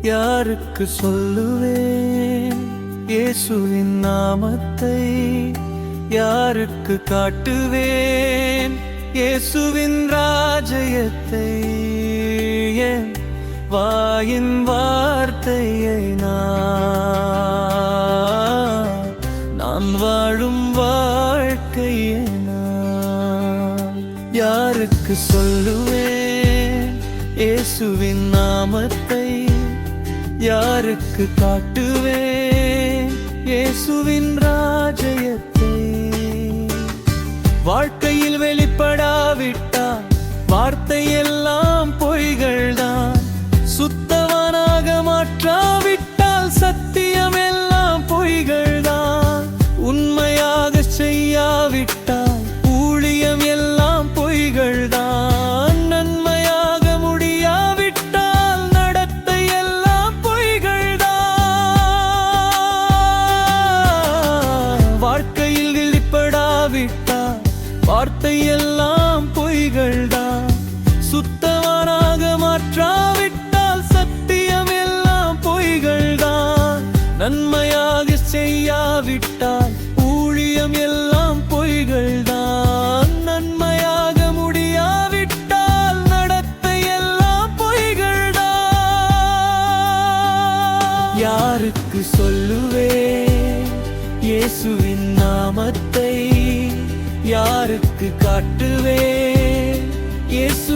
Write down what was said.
யாருக்கு சொல்லுவேன் இயேசுவின் நாமத்தை? யாருக்கு காட்டுவேன் இயேசுவின் ராஜ்யத்தை? என் வாயின் வார்த்தையை நான் வாழும் வாழ்க்கையை யாருக்கு சொல்லுவேன் இயேசுவின் நாமத்தை? யாருக்கு காட்டுவேன் இயேசுவின் ராஜ்யத்தை? வாழ்க்கையில் வெளிப்படாவிட்டால் வார்த்தை எல்லாம் பொய்கள்தான். சுத்தவனாக மாற்றாவிட்டால் சத்தியம் எல்லாம் பொய்கள்தான். உண்மையாக செய்யாவிட்டால் ஊழியம் எல்லாம் பொய்கள்தான். நன்மையாக முடியாவிட்டால் நடத்தை எல்லாம் பொய்கள்தான். வாழ்க்கையில் வெளிப்படாவிட்டால் வார்த்தை எல்லாம் பொய்கள்தான். சுத்தவனாக மாற்றாவிட்டால் சத்தியம் எல்லாம் பொய்கள்தான். நன்மையாக செய்யாவிட்டால் ஊழியம் எல்லாம் பொய்கள்தான். நன்மையாக முடியாவிட்டால் நடத்தை எல்லாம் பொய்கள்தான். யாருக்கு சொல்லுவேன் இயேசுவின் நாமத்தை? யாருக்கு காட்டுவேன் இயேசு